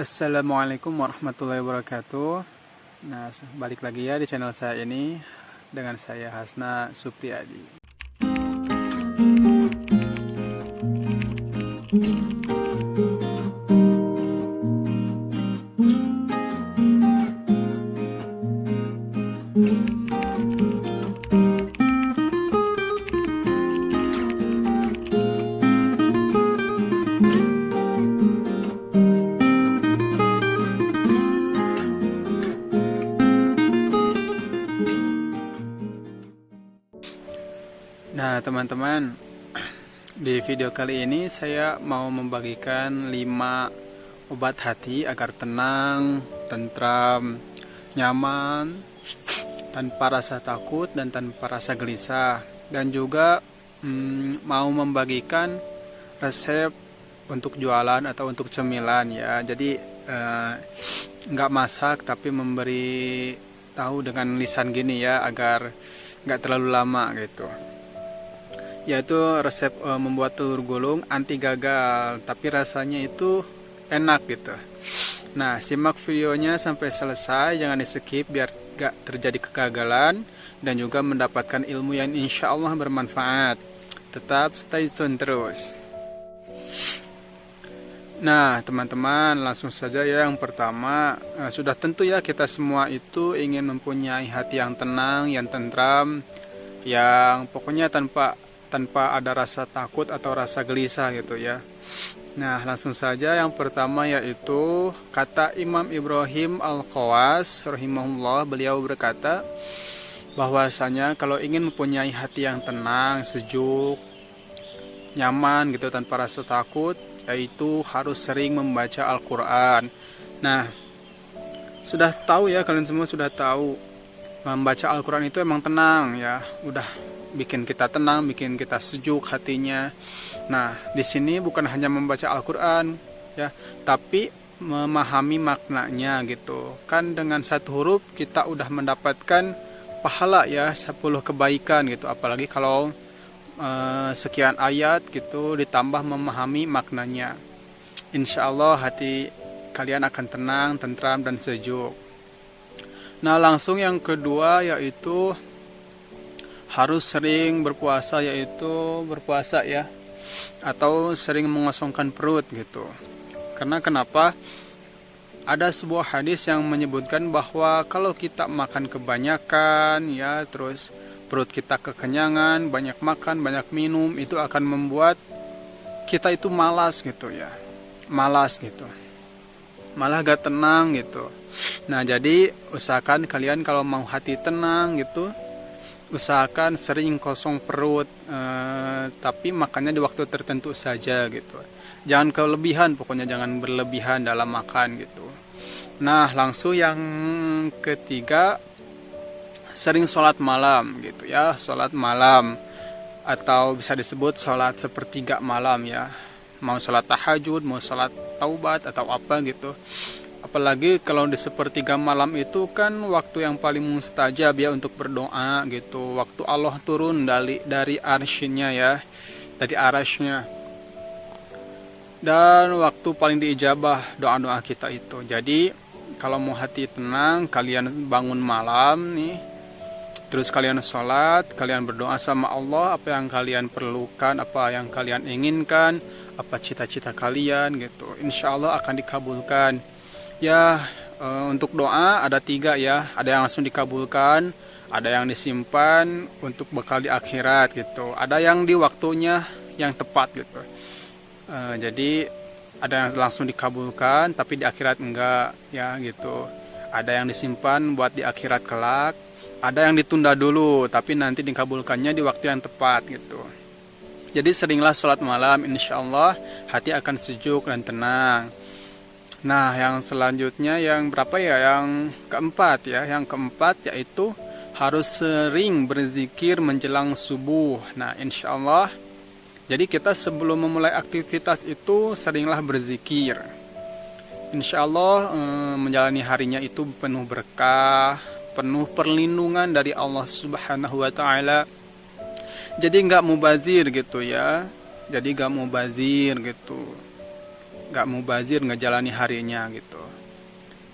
Assalamualaikum warahmatullahi wabarakatuh. Nah, balik lagi ya di channel saya ini dengan saya Hasna Supriyadi. Nah, teman-teman, di video kali ini saya mau membagikan 5 obat hati agar tenang, tentram, nyaman, tanpa rasa takut dan tanpa rasa gelisah. Dan juga mau membagikan resep untuk jualan atau untuk cemilan ya. Jadi nggak masak tapi memberi tahu dengan lisan gini ya, agar nggak terlalu lama gitu, yaitu resep membuat telur gulung anti gagal tapi rasanya itu enak gitu. Nah, simak videonya sampai selesai, jangan di skip biar gak terjadi kegagalan dan juga mendapatkan ilmu yang insya Allah bermanfaat. Tetap stay tune terus. Nah, teman-teman, langsung saja ya. Yang pertama, sudah tentu ya kita semua itu ingin mempunyai hati yang tenang, yang tentram, yang pokoknya tanpa ada rasa takut atau rasa gelisah gitu ya. Nah, langsung saja yang pertama yaitu kata Imam Ibrahim Al-Khawas rahimahullah, beliau berkata bahwasanya kalau ingin mempunyai hati yang tenang, sejuk, nyaman gitu tanpa rasa takut, yaitu harus sering membaca Al-Quran. Nah, sudah tahu ya, kalian semua sudah tahu membaca Al-Quran itu emang tenang ya, udah bikin kita tenang, bikin kita sejuk hatinya. Nah, di sini bukan hanya membaca Al-Quran ya, tapi memahami maknanya gitu. Kan dengan satu huruf kita udah mendapatkan pahala ya, 10 kebaikan gitu. Apalagi kalau sekian ayat gitu ditambah memahami maknanya. Insya Allah hati kalian akan tenang, tentram, dan sejuk. Nah, langsung yang kedua yaitu harus sering berpuasa, yaitu berpuasa ya, atau sering mengosongkan perut gitu. Karena kenapa? Ada sebuah hadis yang menyebutkan bahwa kalau kita makan kebanyakan ya, terus perut kita kekenyangan, banyak makan, banyak minum, itu akan membuat kita itu malas gitu ya. Malas gitu. Malah gak tenang gitu. Nah, jadi usahakan kalian kalau mau hati tenang gitu, usahakan sering kosong perut, tapi makannya di waktu tertentu saja gitu. Jangan kelebihan, pokoknya jangan berlebihan dalam makan gitu. Nah, langsung yang ketiga, sering sholat malam gitu ya. Sholat malam atau bisa disebut sholat sepertiga malam ya. Mau sholat tahajud, mau sholat taubat atau apa gitu. Apalagi kalau di sepertiga malam itu kan waktu yang paling mustajab ya untuk berdoa gitu. Waktu Allah turun dari arsy-Nya ya, dari arasy-Nya. Dan waktu paling diijabah doa-doa kita itu. Jadi kalau mau hati tenang, kalian bangun malam nih, terus kalian sholat, kalian berdoa sama Allah apa yang kalian perlukan, apa yang kalian inginkan, apa cita-cita kalian gitu. Insya Allah akan dikabulkan. Ya, untuk doa ada 3 ya. Ada yang langsung dikabulkan, ada yang disimpan untuk bekal di akhirat gitu. Ada yang di waktunya yang tepat gitu. Jadi ada yang langsung dikabulkan tapi di akhirat enggak ya gitu. Ada yang disimpan buat di akhirat kelak. Ada yang ditunda dulu tapi nanti dikabulkannya di waktu yang tepat gitu. Jadi seringlah sholat malam, insya Allah hati akan sejuk dan tenang. Nah, yang selanjutnya yang berapa ya? Yang keempat ya. Yang keempat yaitu harus sering berzikir menjelang subuh. Nah, insya Allah, jadi kita sebelum memulai aktivitas itu seringlah berzikir. Insya Allah menjalani harinya itu penuh berkah, penuh perlindungan dari Allah Subhanahu wa Ta'ala. Jadi nggak mubazir gitu ya. Jadi nggak mubazir gitu. nggak mubazir ngejalani harinya gitu.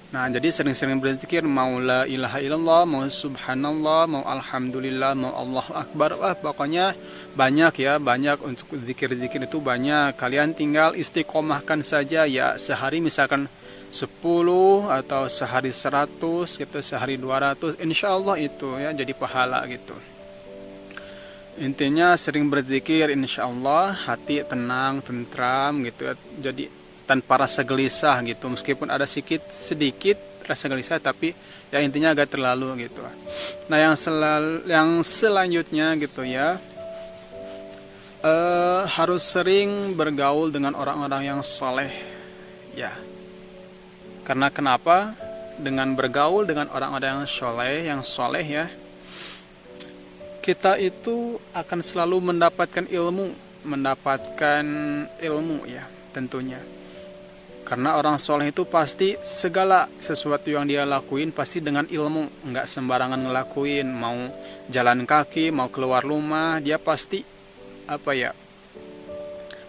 Nah, jadi sering-sering berzikir, mau la ilaha illallah, mau subhanallah, mau alhamdulillah, mau Allahu akbar. Pokoknya banyak ya, banyak untuk zikir-zikir itu banyak. Kalian tinggal istiqomahkan saja ya, sehari misalkan 10 atau sehari 100 gitu, sehari 200, insya Allah itu ya jadi pahala gitu. Intinya sering berzikir, insya Allah hati tenang, tentram gitu ya. Jadi tanpa rasa gelisah gitu, meskipun ada sedikit rasa gelisah, tapi ya intinya agak terlalu gitu. Nah, yang selanjutnya gitu ya, harus sering bergaul dengan orang-orang yang soleh ya. Karena kenapa? Dengan bergaul dengan orang-orang yang soleh ya, kita itu akan selalu mendapatkan ilmu ya tentunya. Karena orang soleh itu pasti segala sesuatu yang dia lakuin pasti dengan ilmu, nggak sembarangan ngelakuin. Mau jalan kaki, mau keluar rumah, dia pasti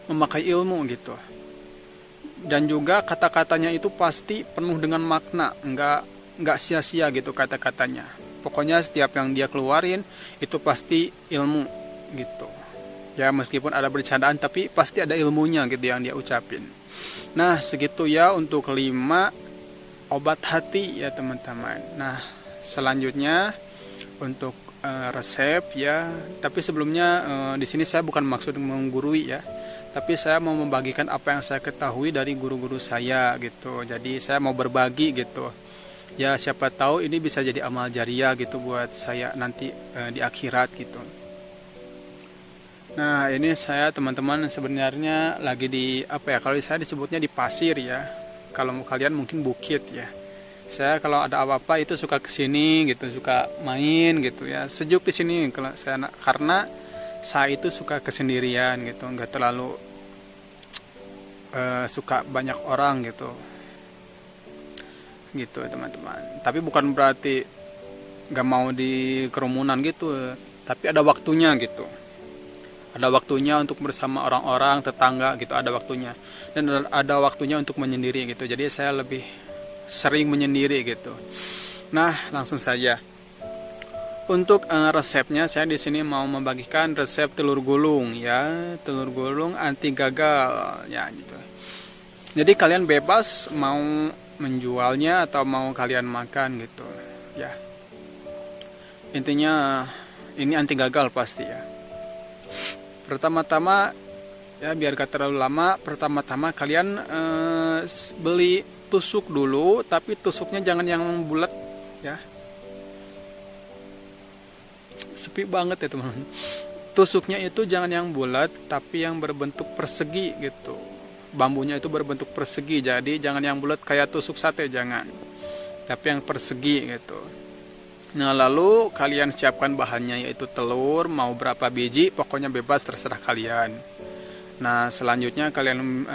memakai ilmu gitu. Dan juga kata-katanya itu pasti penuh dengan makna, nggak sia-sia gitu kata-katanya. Pokoknya setiap yang dia keluarin itu pasti ilmu gitu. Ya meskipun ada bercandaan tapi pasti ada ilmunya gitu yang dia ucapin. Nah, segitu ya untuk 5 obat hati ya teman-teman. Nah, selanjutnya untuk resep ya. Tapi sebelumnya di sini saya bukan maksud menggurui ya. Tapi saya mau membagikan apa yang saya ketahui dari guru-guru saya gitu. Jadi saya mau berbagi gitu. Ya siapa tahu ini bisa jadi amal jariah gitu buat saya nanti di akhirat gitu. Nah, ini saya teman-teman sebenarnya lagi di kalau saya disebutnya di pasir ya. Kalau kalian mungkin bukit ya. Saya kalau ada apa-apa itu suka kesini gitu, suka main gitu ya. Sejuk di sini kalau saya, karena saya itu suka kesendirian gitu, nggak terlalu suka banyak orang gitu teman-teman. Tapi bukan berarti nggak mau di kerumunan gitu, tapi ada waktunya gitu. Ada waktunya untuk bersama orang-orang, tetangga gitu, ada waktunya. Dan ada waktunya untuk menyendiri gitu. Jadi saya lebih sering menyendiri gitu. Nah, langsung saja. Untuk resepnya saya di sini mau membagikan resep telur gulung ya, telur gulung anti gagal ya gitu. Jadi kalian bebas mau menjualnya atau mau kalian makan gitu ya. Intinya ini anti gagal pasti ya. Pertama-tama ya biar gak terlalu lama, pertama-tama kalian beli tusuk dulu, tapi tusuknya jangan yang bulat ya. Sepi banget ya teman-teman. Tusuknya itu jangan yang bulat, tapi yang berbentuk persegi gitu. Bambunya itu berbentuk persegi, jadi jangan yang bulat kayak tusuk sate, jangan. Tapi yang persegi gitu. Nah, lalu kalian siapkan bahannya yaitu telur, mau berapa biji, pokoknya bebas terserah kalian. Nah, selanjutnya kalian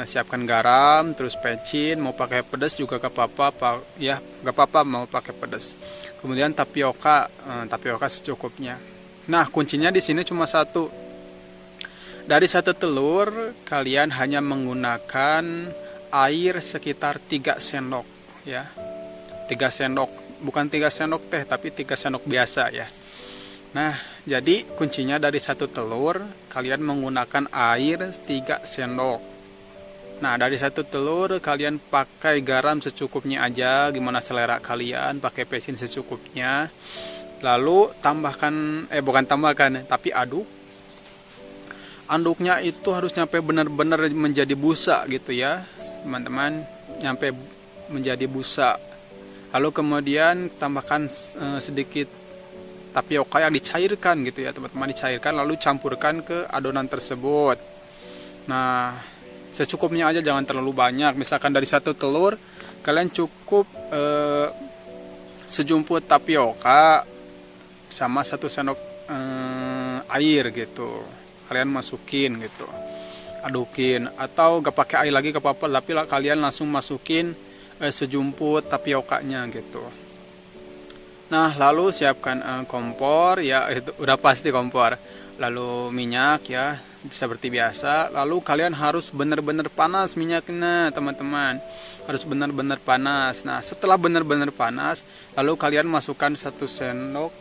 siapkan garam, terus pecin, mau pakai pedas juga gak apa-apa, ya gak apa-apa mau pakai pedas. Kemudian tapioka secukupnya. Nah, kuncinya di sini cuma satu. Dari satu telur kalian hanya menggunakan air sekitar 3 sendok ya. 3 sendok, bukan 3 sendok teh tapi 3 sendok biasa ya. Nah, jadi kuncinya dari satu telur kalian menggunakan air 3 sendok. Nah, dari satu telur kalian pakai garam secukupnya aja, gimana selera kalian, pakai pecin secukupnya. Lalu tambahkan tapi aduk. Anduknya itu harus nyampe benar-benar menjadi busa gitu ya, teman-teman, nyampe menjadi busa. Lalu kemudian tambahkan sedikit tapioka yang dicairkan gitu ya, teman-teman, dicairkan lalu campurkan ke adonan tersebut. Nah, secukupnya aja, jangan terlalu banyak. Misalkan dari satu telur kalian cukup sejumput tapioka sama 1 sendok air gitu. Kalian masukin gitu, adukin, atau gak pakai air lagi gak apa-apa, tapi kalian langsung masukin sejumput tapiokanya gitu. Nah, lalu siapkan kompor ya, itu udah pasti kompor. Lalu minyak ya, seperti biasa. Lalu kalian harus benar-benar panas minyaknya teman-teman, harus benar-benar panas. Nah setelah benar-benar panas, lalu kalian masukkan 1 sendok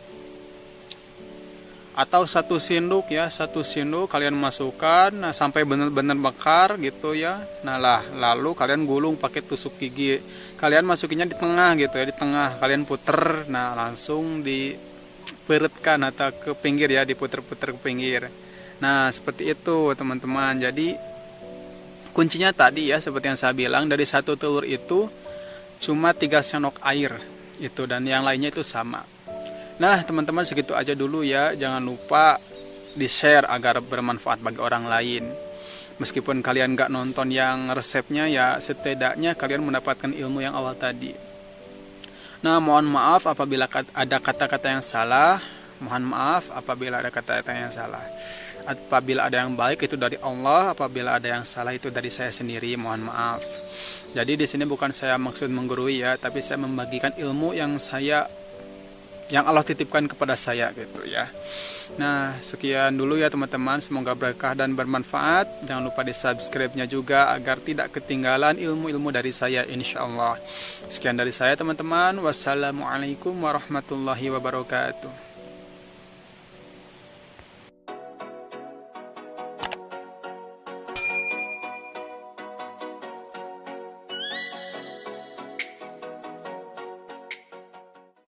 atau 1 sendok ya, 1 sendok kalian masukkan, nah sampai benar-benar bakar gitu ya. Nah lalu kalian gulung pakai tusuk gigi, kalian masukinnya di tengah gitu ya, di tengah kalian puter, nah langsung diperetkan atau ke pinggir ya, diputer-puter ke pinggir. Nah seperti itu teman-teman. Jadi kuncinya tadi ya, seperti yang saya bilang, dari 1 telur itu cuma 3 sendok air itu, dan yang lainnya itu sama. Nah teman-teman, segitu aja dulu ya, jangan lupa di share agar bermanfaat bagi orang lain. Meskipun kalian gak nonton yang resepnya ya, setidaknya kalian mendapatkan ilmu yang awal tadi. Nah mohon maaf apabila ada kata-kata yang salah, mohon maaf apabila ada kata-kata yang salah. Apabila ada yang baik itu dari Allah, apabila ada yang salah itu dari saya sendiri, mohon maaf. Jadi di sini bukan saya maksud menggurui ya, tapi saya membagikan ilmu yang Allah titipkan kepada saya gitu ya. Nah sekian dulu ya teman-teman, semoga berkah dan bermanfaat. Jangan lupa di subscribe-nya juga agar tidak ketinggalan ilmu-ilmu dari saya insyaallah. Sekian dari saya teman-teman, wassalamualaikum warahmatullahi wabarakatuh.